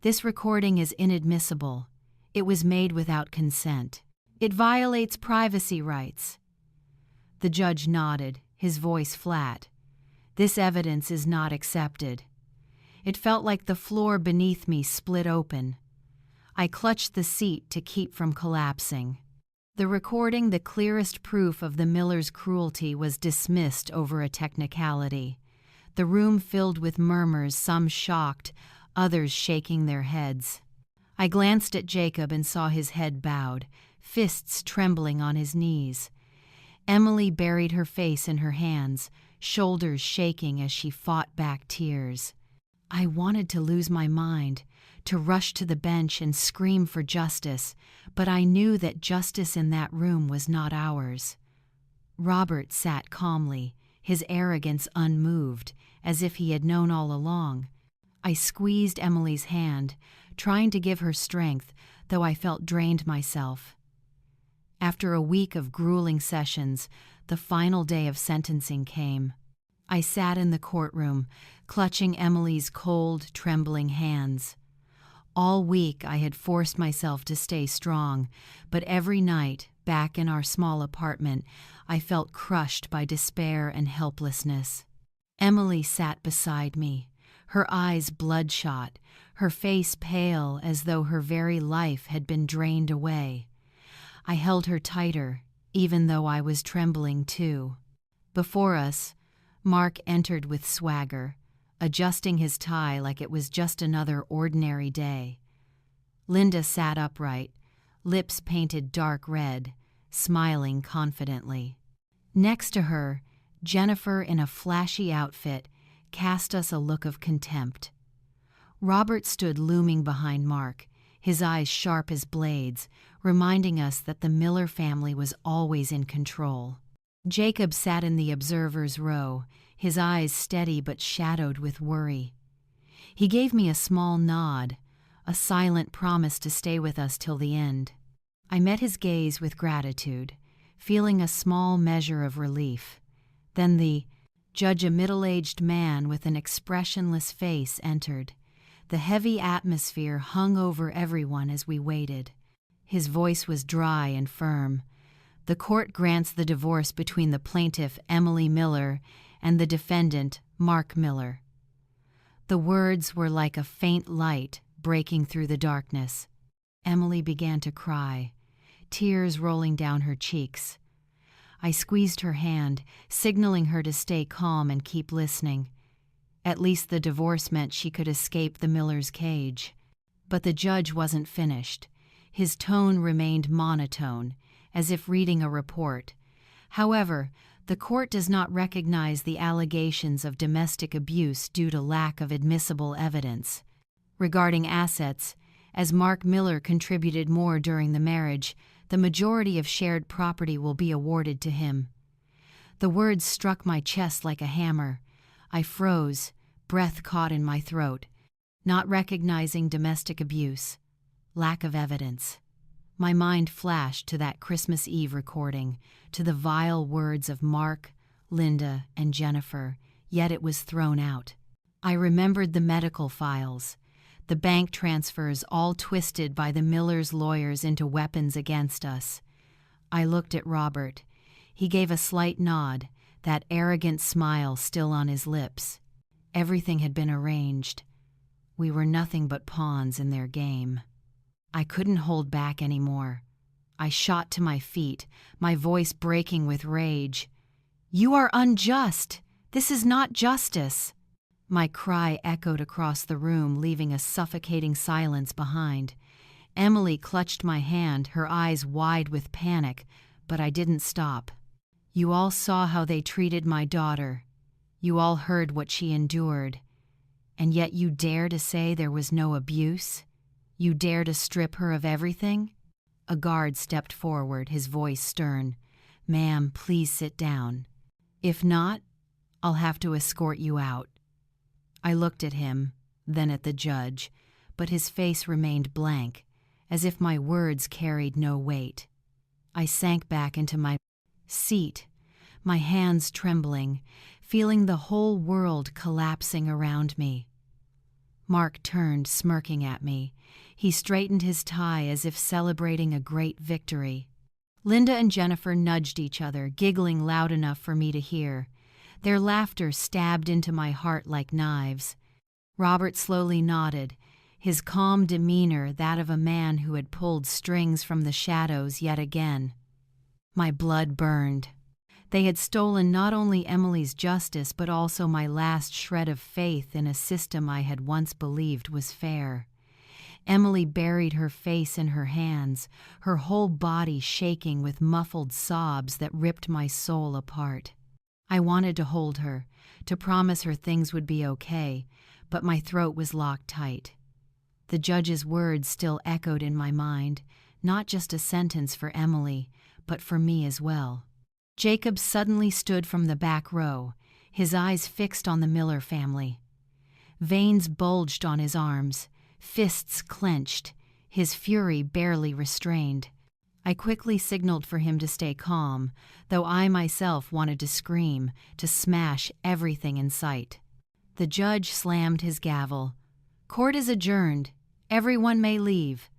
"This recording is inadmissible. It was made without consent. It violates privacy rights." The judge nodded, his voice flat. "This evidence is not accepted." It felt like the floor beneath me split open. I clutched the seat to keep from collapsing. The recording, the clearest proof of the miller's cruelty, was dismissed over a technicality. The room filled with murmurs, some shocked, others shaking their heads. I glanced at Jacob and saw his head bowed, fists trembling on his knees. Emily buried her face in her hands, shoulders shaking as she fought back tears. I wanted to lose my mind, to rush to the bench and scream for justice, but I knew that justice in that room was not ours. Robert sat calmly, his arrogance unmoved, as if he had known all along. I squeezed Emily's hand, trying to give her strength, though I felt drained myself. After a week of grueling sessions, the final day of sentencing came. I sat in the courtroom, clutching Emily's cold, trembling hands. All week I had forced myself to stay strong, but every night, back in our small apartment, I felt crushed by despair and helplessness. Emily sat beside me, her eyes bloodshot, her face pale as though her very life had been drained away. I held her tighter, even though I was trembling too. Before us, Mark entered with swagger, adjusting his tie like it was just another ordinary day. Linda sat upright, lips painted dark red, smiling confidently. Next to her, Jennifer, in a flashy outfit, cast us a look of contempt. Robert stood looming behind Mark, his eyes sharp as blades, reminding us that the Miller family was always in control. Jacob sat in the observer's row, his eyes steady but shadowed with worry. He gave me a small nod, a silent promise to stay with us till the end. I met his gaze with gratitude, feeling a small measure of relief. Then the judge, a middle-aged man with an expressionless face, entered. The heavy atmosphere hung over everyone as we waited. His voice was dry and firm. "The court grants the divorce between the plaintiff, Emily Miller, and the defendant, Mark Miller." The words were like a faint light breaking through the darkness. Emily began to cry, tears rolling down her cheeks. I squeezed her hand, signaling her to stay calm and keep listening. At least the divorce meant she could escape the Miller's cage. But the judge wasn't finished. His tone remained monotone, as if reading a report. However, the court does not recognize the allegations of domestic abuse due to lack of admissible evidence. Regarding assets, as Mark Miller contributed more during the marriage, the majority of shared property will be awarded to him. The words struck my chest like a hammer. I froze, breath caught in my throat. Not recognizing domestic abuse. Lack of evidence. My mind flashed to that Christmas Eve recording, to the vile words of Mark, Linda, and Jennifer, yet it was thrown out. I remembered the medical files, the bank transfers all twisted by the Miller's lawyers into weapons against us. I looked at Robert. He gave a slight nod, that arrogant smile still on his lips. Everything had been arranged. We were nothing but pawns in their game. I couldn't hold back anymore. I shot to my feet, my voice breaking with rage. "You are unjust! This is not justice!" My cry echoed across the room, leaving a suffocating silence behind. Emily clutched my hand, her eyes wide with panic, but I didn't stop. "You all saw how they treated my daughter. You all heard what she endured. And yet you dare to say there was no abuse? You dare to strip her of everything?" A guard stepped forward, his voice stern. "Ma'am, please sit down. If not, I'll have to escort you out." I looked at him, then at the judge, but his face remained blank, as if my words carried no weight. I sank back into my seat, my hands trembling, feeling the whole world collapsing around me. Mark turned, smirking at me. He straightened his tie as if celebrating a great victory. Linda and Jennifer nudged each other, giggling loud enough for me to hear. Their laughter stabbed into my heart like knives. Robert slowly nodded, his calm demeanor that of a man who had pulled strings from the shadows yet again. My blood burned. They had stolen not only Emily's justice but also my last shred of faith in a system I had once believed was fair. Emily buried her face in her hands, her whole body shaking with muffled sobs that ripped my soul apart. I wanted to hold her, to promise her things would be okay, but my throat was locked tight. The judge's words still echoed in my mind, not just a sentence for Emily, but for me as well. Jacob suddenly stood from the back row, his eyes fixed on the Miller family. Veins bulged on his arms, fists clenched, his fury barely restrained. I quickly signaled for him to stay calm, though I myself wanted to scream, to smash everything in sight. The judge slammed his gavel. "Court is adjourned. Everyone may leave."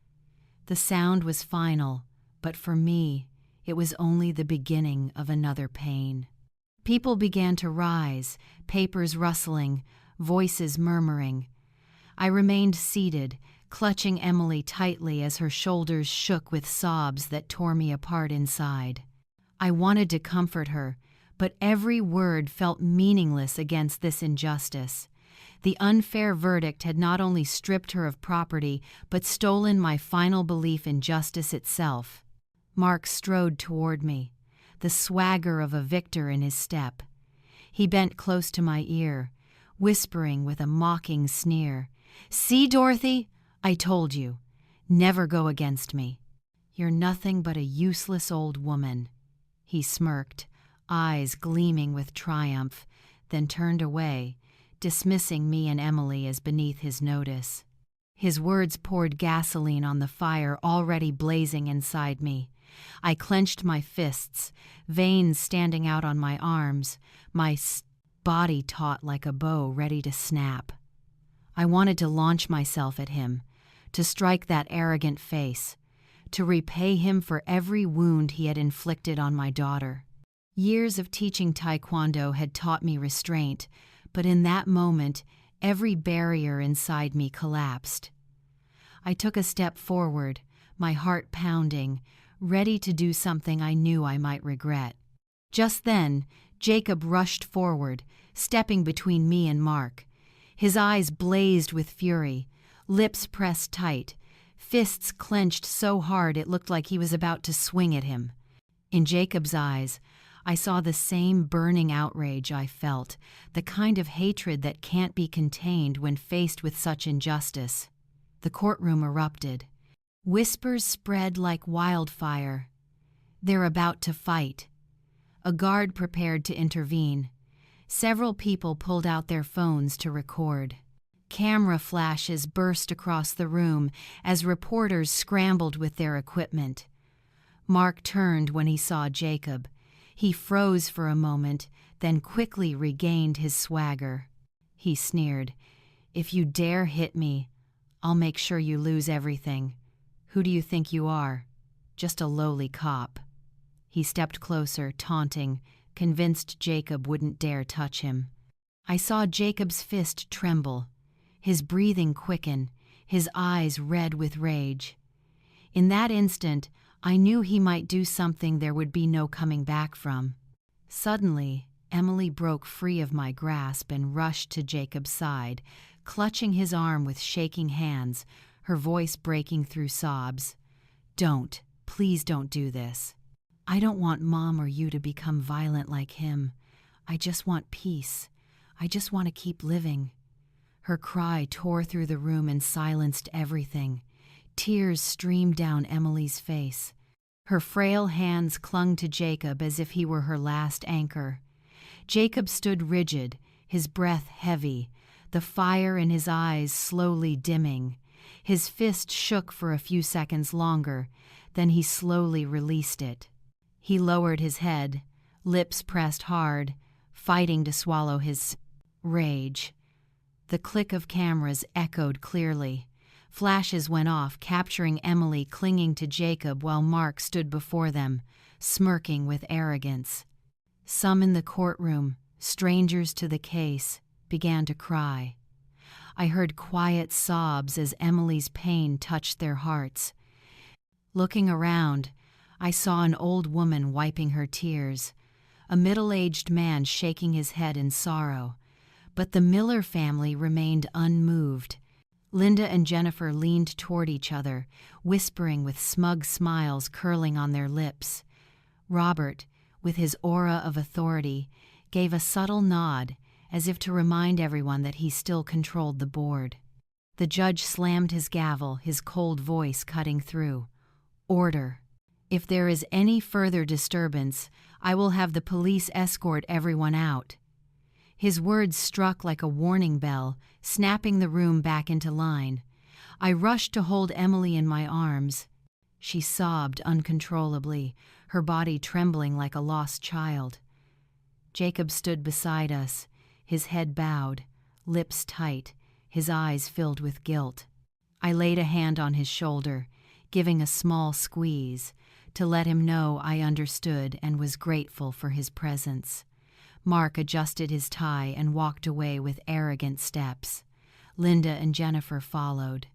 The sound was final, but for me, it was only the beginning of another pain. People began to rise, papers rustling, voices murmuring. I remained seated, clutching Emily tightly as her shoulders shook with sobs that tore me apart inside. I wanted to comfort her, but every word felt meaningless against this injustice. The unfair verdict had not only stripped her of property, but stolen my final belief in justice itself. Mark strode toward me, the swagger of a victor in his step. He bent close to my ear, whispering with a mocking sneer, "See, Dorothy, I told you. Never go against me. You're nothing but a useless old woman." He smirked, eyes gleaming with triumph, then turned away, dismissing me and Emily as beneath his notice. His words poured gasoline on the fire already blazing inside me. I clenched my fists, veins standing out on my arms, my body taut like a bow ready to snap. I wanted to launch myself at him, to strike that arrogant face, to repay him for every wound he had inflicted on my daughter. Years of teaching Taekwondo had taught me restraint, but in that moment, every barrier inside me collapsed. I took a step forward, my heart pounding, ready to do something I knew I might regret. Just then, Jacob rushed forward, stepping between me and Mark. His eyes blazed with fury, lips pressed tight, fists clenched so hard it looked like he was about to swing at him. In Jacob's eyes, I saw the same burning outrage I felt, the kind of hatred that can't be contained when faced with such injustice. The courtroom erupted. Whispers spread like wildfire. They're about to fight. A guard prepared to intervene. Several people pulled out their phones to record. Camera flashes burst across the room as reporters scrambled with their equipment. Mark turned when he saw Jacob. He froze for a moment, then quickly regained his swagger. He sneered, "If you dare hit me, I'll make sure you lose everything. Who do you think you are? Just a lowly cop." He stepped closer, taunting, convinced Jacob wouldn't dare touch him. I saw Jacob's fist tremble, his breathing quicken, his eyes red with rage. In that instant, I knew he might do something there would be no coming back from. Suddenly, Emily broke free of my grasp and rushed to Jacob's side, clutching his arm with shaking hands, her voice breaking through sobs. "Don't, please don't do this. I don't want Mom or you to become violent like him. I just want peace. I just want to keep living." Her cry tore through the room and silenced everything. Tears streamed down Emily's face. Her frail hands clung to Jacob as if he were her last anchor. Jacob stood rigid, his breath heavy, the fire in his eyes slowly dimming. His fist shook for a few seconds longer, then he slowly released it. He lowered his head, lips pressed hard, fighting to swallow his rage. The click of cameras echoed clearly. Flashes went off, capturing Emily clinging to Jacob while Mark stood before them, smirking with arrogance. Some in the courtroom, strangers to the case, began to cry. I heard quiet sobs as Emily's pain touched their hearts. Looking around, I saw an old woman wiping her tears, a middle-aged man shaking his head in sorrow. But the Miller family remained unmoved. Linda and Jennifer leaned toward each other, whispering with smug smiles curling on their lips. Robert, with his aura of authority, gave a subtle nod, as if to remind everyone that he still controlled the board. The judge slammed his gavel, his cold voice cutting through. "Order. If there is any further disturbance, I will have the police escort everyone out." His words struck like a warning bell, snapping the room back into line. I rushed to hold Emily in my arms. She sobbed uncontrollably, her body trembling like a lost child. Jacob stood beside us, his head bowed, lips tight, his eyes filled with guilt. I laid a hand on his shoulder, giving a small squeeze, to let him know I understood and was grateful for his presence. Mark adjusted his tie and walked away with arrogant steps. Linda and Jennifer followed.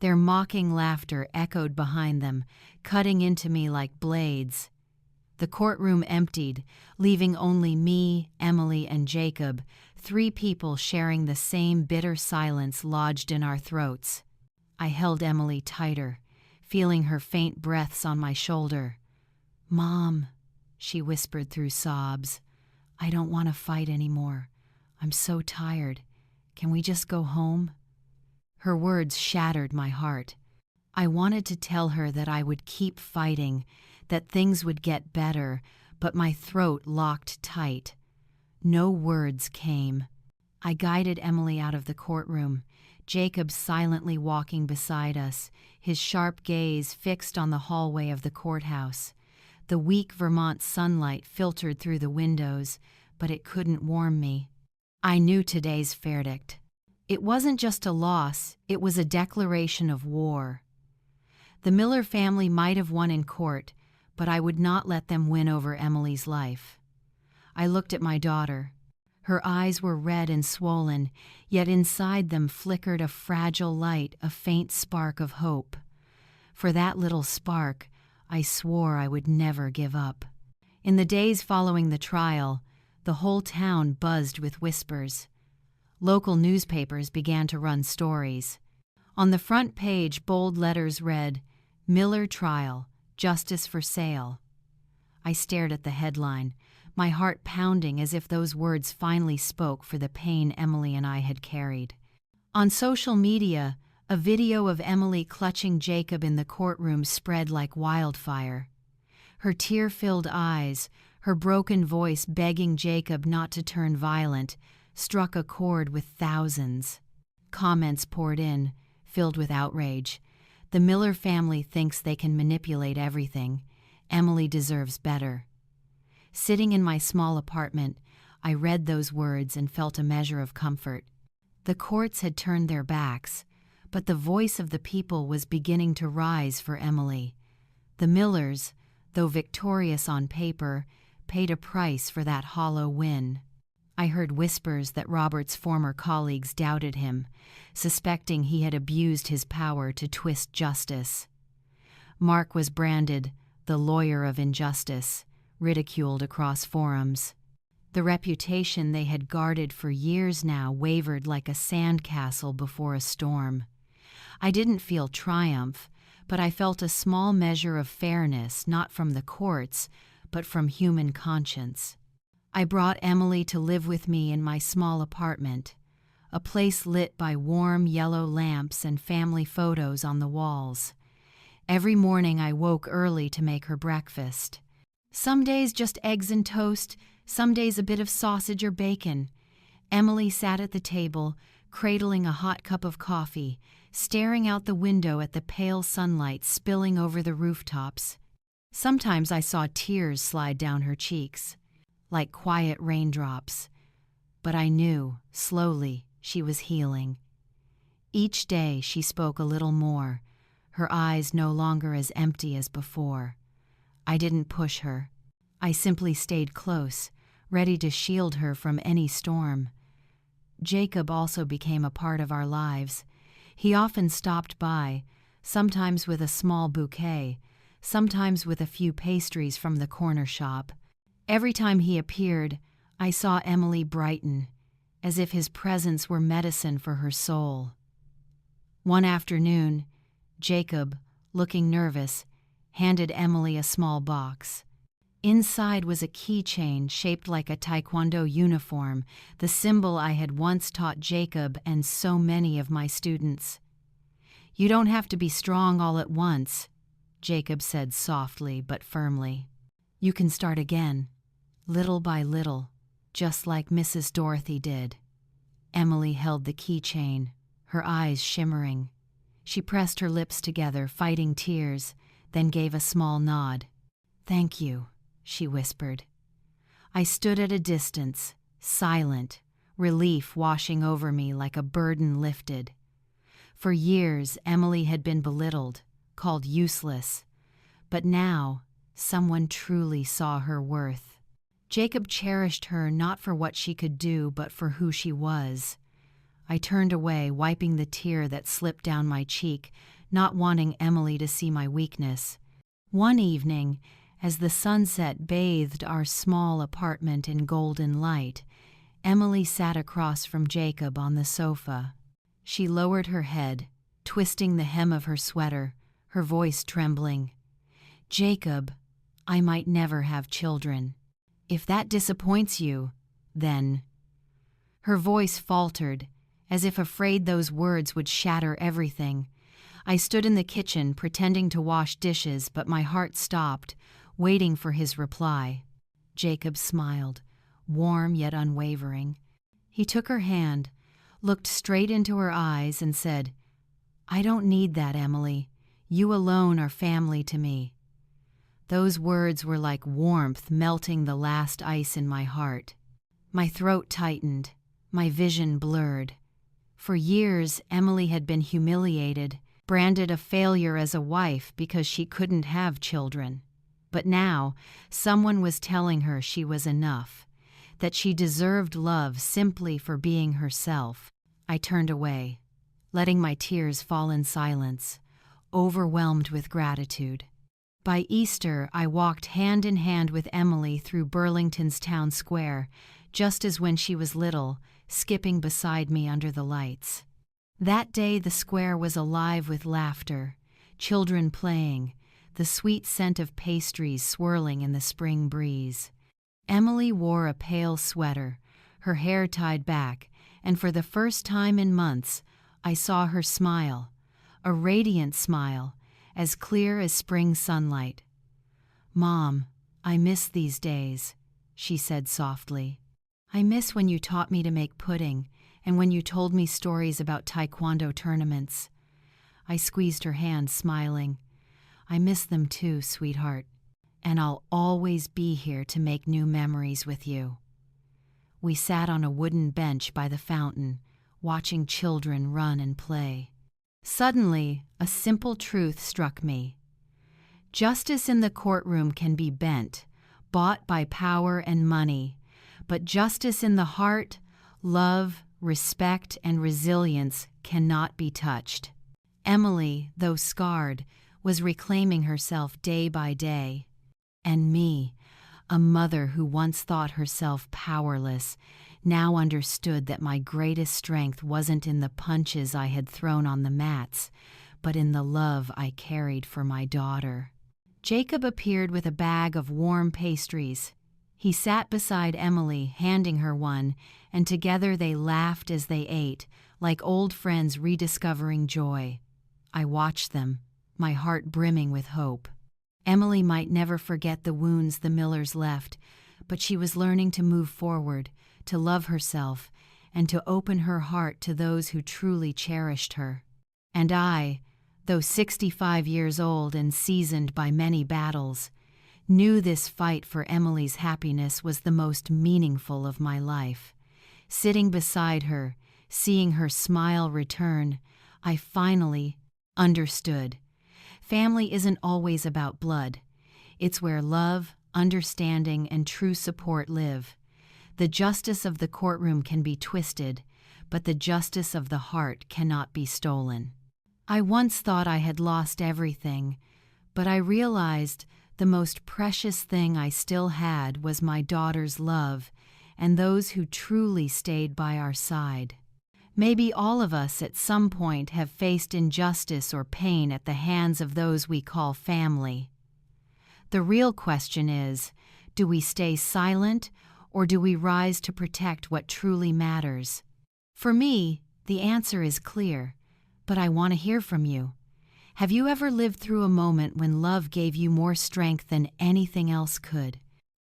Their mocking laughter echoed behind them, cutting into me like blades. The courtroom emptied, leaving only me, Emily, and Jacob, 3 people sharing the same bitter silence lodged in our throats. I held Emily tighter, feeling her faint breaths on my shoulder. "Mom," she whispered through sobs, "I don't want to fight anymore. I'm so tired. Can we just go home?" Her words shattered my heart. I wanted to tell her that I would keep fighting, that things would get better, but my throat locked tight. No words came. I guided Emily out of the courtroom, Jacob silently walking beside us, his sharp gaze fixed on the hallway of the courthouse. The weak Vermont sunlight filtered through the windows, but it couldn't warm me. I knew today's verdict. It wasn't just a loss, it was a declaration of war. The Miller family might have won in court, but I would not let them win over Emily's life. I looked at my daughter. Her eyes were red and swollen, yet inside them flickered a fragile light, a faint spark of hope. For that little spark, I swore I would never give up. In the days following the trial, the whole town buzzed with whispers. Local newspapers began to run stories. On the front page, bold letters read, "Miller Trial, Justice for Sale." I stared at the headline, my heart pounding as if those words finally spoke for the pain Emily and I had carried. On social media, a video of Emily clutching Jacob in the courtroom spread like wildfire. Her tear-filled eyes, her broken voice begging Jacob not to turn violent, struck a chord with thousands. Comments poured in, filled with outrage. The Miller family thinks they can manipulate everything. Emily deserves better. Sitting in my small apartment, I read those words and felt a measure of comfort. The courts had turned their backs, but the voice of the people was beginning to rise for Emily. The Millers, though victorious on paper, paid a price for that hollow win. I heard whispers that Robert's former colleagues doubted him, suspecting he had abused his power to twist justice. Mark was branded the lawyer of injustice, ridiculed across forums. The reputation they had guarded for years now wavered like a sandcastle before a storm. I didn't feel triumph, but I felt a small measure of fairness, not from the courts, but from human conscience. I brought Emily to live with me in my small apartment, a place lit by warm yellow lamps and family photos on the walls. Every morning I woke early to make her breakfast. Some days just eggs and toast, some days a bit of sausage or bacon. Emily sat at the table, cradling a hot cup of coffee, staring out the window at the pale sunlight spilling over the rooftops. Sometimes I saw tears slide down her cheeks. like quiet raindrops. But I knew, slowly, she was healing. Each day she spoke a little more, her eyes no longer as empty as before. I didn't push her. I simply stayed close, ready to shield her from any storm. Jacob also became a part of our lives. He often stopped by, sometimes with a small bouquet, sometimes with a few pastries from the corner shop. Every time he appeared, I saw Emily brighten, as if his presence were medicine for her soul. One afternoon, Jacob, looking nervous, handed Emily a small box. Inside was a keychain shaped like a taekwondo uniform, the symbol I had once taught Jacob and so many of my students. "You don't have to be strong all at once," Jacob said softly but firmly. "You can start again, little by little, just like Mrs. Dorothy did." Emily held the keychain, her eyes shimmering. She pressed her lips together, fighting tears, then gave a small nod. "Thank you," she whispered. I stood at a distance, silent, relief washing over me like a burden lifted. For years, Emily had been belittled, called useless. But now, someone truly saw her worth. Jacob cherished her not for what she could do, but for who she was. I turned away, wiping the tear that slipped down my cheek, not wanting Emily to see my weakness. One evening, as the sunset bathed our small apartment in golden light, Emily sat across from Jacob on the sofa. She lowered her head, twisting the hem of her sweater, her voice trembling. "Jacob, I might never have children. If that disappoints you, then—" Her voice faltered, as if afraid those words would shatter everything. I stood in the kitchen, pretending to wash dishes, but my heart stopped, waiting for his reply. Jacob smiled, warm yet unwavering. He took her hand, looked straight into her eyes, and said, "I don't need that, Emily. You alone are family to me." Those words were like warmth melting the last ice in my heart. My throat tightened, my vision blurred. For years, Emily had been humiliated, branded a failure as a wife because she couldn't have children. But now, someone was telling her she was enough, that she deserved love simply for being herself. I turned away, letting my tears fall in silence, overwhelmed with gratitude. By Easter, I walked hand in hand with Emily through Burlington's town square, just as when she was little, skipping beside me under the lights. That day the square was alive with laughter, children playing, the sweet scent of pastries swirling in the spring breeze. Emily wore a pale sweater, her hair tied back, and for the first time in months, I saw her smile, a radiant smile, as clear as spring sunlight. "Mom, I miss these days," she said softly. "I miss when you taught me to make pudding and when you told me stories about taekwondo tournaments." I squeezed her hand, smiling. "I miss them too, sweetheart, and I'll always be here to make new memories with you." We sat on a wooden bench by the fountain, watching children run and play. Suddenly, a simple truth struck me. Justice in the courtroom can be bent, bought by power and money, but justice in the heart, love, respect, and resilience cannot be touched. Emily, though scarred, was reclaiming herself day by day. And me, a mother who once thought herself powerless, now understood that my greatest strength wasn't in the punches I had thrown on the mats, but in the love I carried for my daughter. Jacob appeared with a bag of warm pastries. He sat beside Emily, handing her one, and together they laughed as they ate, like old friends rediscovering joy. I watched them, my heart brimming with hope. Emily might never forget the wounds the Millers left, but she was learning to move forward, to love herself, and to open her heart to those who truly cherished her. And I, though 65 years old and seasoned by many battles, knew this fight for Emily's happiness was the most meaningful of my life. Sitting beside her, seeing her smile return, I finally understood. Family isn't always about blood. It's where love, understanding, and true support live. The justice of the courtroom can be twisted, but the justice of the heart cannot be stolen. I once thought I had lost everything, but I realized the most precious thing I still had was my daughter's love and those who truly stayed by our side. Maybe all of us at some point have faced injustice or pain at the hands of those we call family. The real question is, do we stay silent or do we rise to protect what truly matters? For me, the answer is clear, but I want to hear from you. Have you ever lived through a moment when love gave you more strength than anything else could?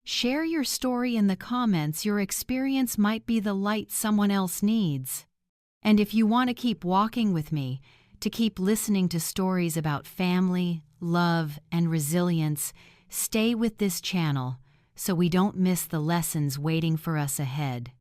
Share your story in the comments. Your experience might be the light someone else needs. And if you want to keep walking with me, to keep listening to stories about family, love, and resilience, stay with this channel so we don't miss the lessons waiting for us ahead.